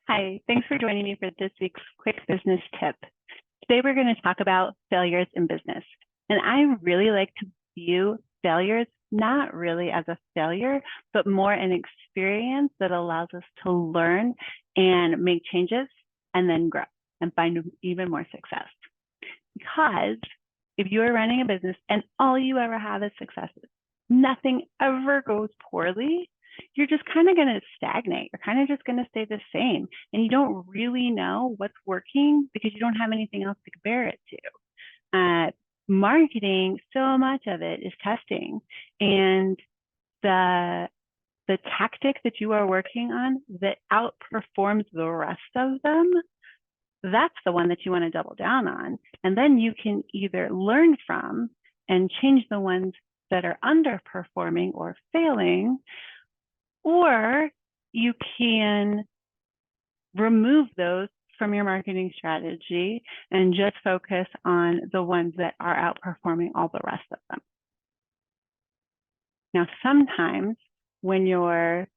Hi, thanks for joining me for this week's quick business tip. Today we're going to talk about failures in business. And I really like to view failures not really as a failure, but more an experience that allows us to learn and make changes and then grow and find even more success. Because if you are running a business and all you ever have is successes, nothing ever goes poorly, you're just kind of going to stagnate. You're kind of just going to stay the same. And you don't really know what's working because you don't have anything else to compare it to. Marketing, so much of it is testing. And the tactic that you are working on that outperforms the rest of them, that's the one that you want to double down on. And then you can either learn from and change the ones that are underperforming or failing, or you can remove those from your marketing strategy and just focus on the ones that are outperforming all the rest of them. Now, sometimes when you're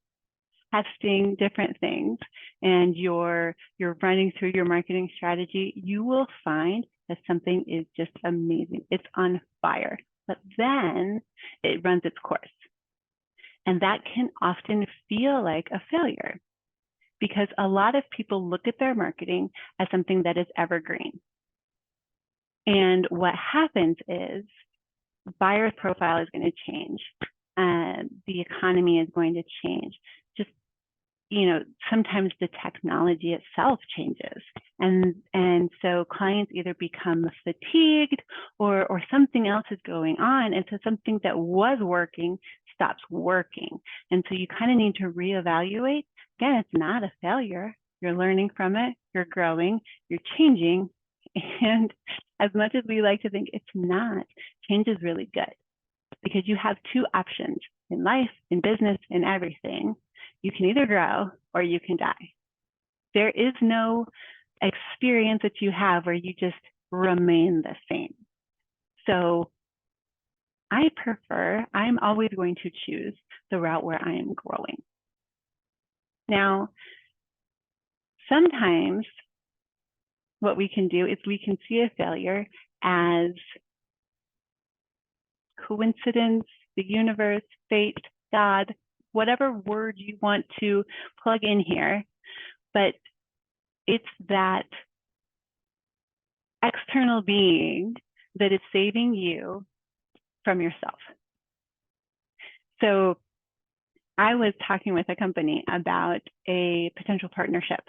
testing different things and you're running through your marketing strategy, you will find that something is just amazing. It's on fire, but then it runs its course. And that can often feel like a failure because a lot of people look at their marketing as something that is evergreen. And what happens is buyer's profile is going to change. The economy is going to change. Just, sometimes the technology itself changes. And so clients either become fatigued or something else is going on. And so something that was working stops working. And so you kind of need to reevaluate. Again, it's not a failure. You're learning from it, you're growing, you're changing. And as much as we like to think it's not, change is really good because you have two options in life, in business, in everything. You can either grow or you can die. There is no experience that you have where you just remain the same. So I'm always going to choose the route where I am growing. Now, sometimes what we can do is we can see a failure as coincidence, the universe, fate, God, whatever word you want to plug in here, but it's that external being that is saving you from yourself. So I was talking with a company about a potential partnership,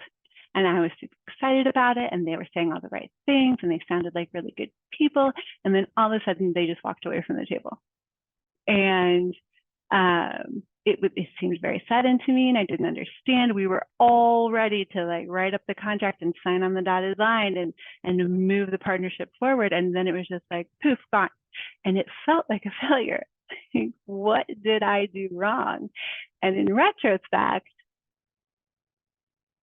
and I was super excited about it, and they were saying all the right things, and they sounded like really good people, and then all of a sudden they just walked away from the table. And it seemed very sudden to me, and I didn't understand. We were all ready to write up the contract and sign on the dotted line and move the partnership forward, and then it was just like poof, gone. And it felt like a failure. What did I do wrong? And in retrospect,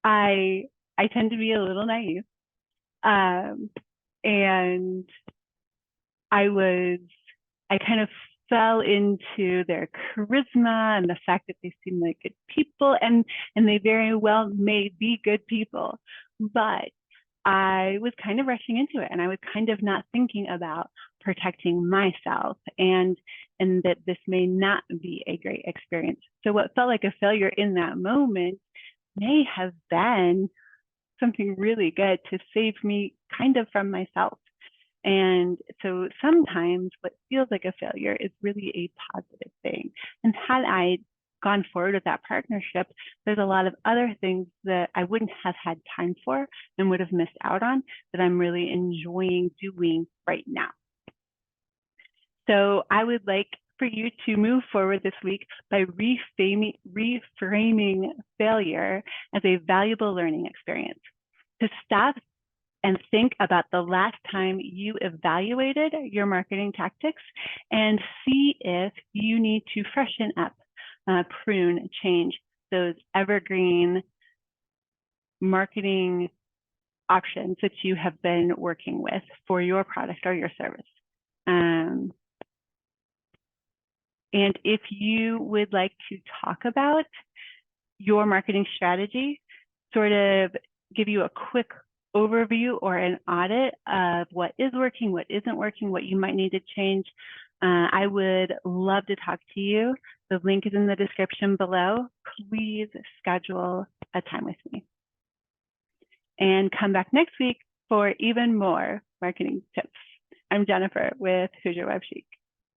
I tend to be a little naive, and I kind of fell into their charisma and the fact that they seem like good people, and they very well may be good people, but I was kind of rushing into it, and I was kind of not thinking about protecting myself and that this may not be a great experience. So what felt like a failure in that moment may have been something really good to save me kind of from myself. And so sometimes what feels like a failure is really a positive thing. And had I gone forward with that partnership, there's a lot of other things that I wouldn't have had time for and would have missed out on that I'm really enjoying doing right now. So I would like for you to move forward this week by reframing failure as a valuable learning experience. To stop and think about the last time you evaluated your marketing tactics and see if you need to freshen up, prune, change those evergreen marketing options that you have been working with for your product or your service. And if you would like to talk about your marketing strategy, sort of give you a quick overview or an audit of what is working, what isn't working, what you might need to change, I would love to talk to you. The link is in the description below. Please schedule a time with me. And come back next week for even more marketing tips. I'm Jennifer with Hoosier Web Chic.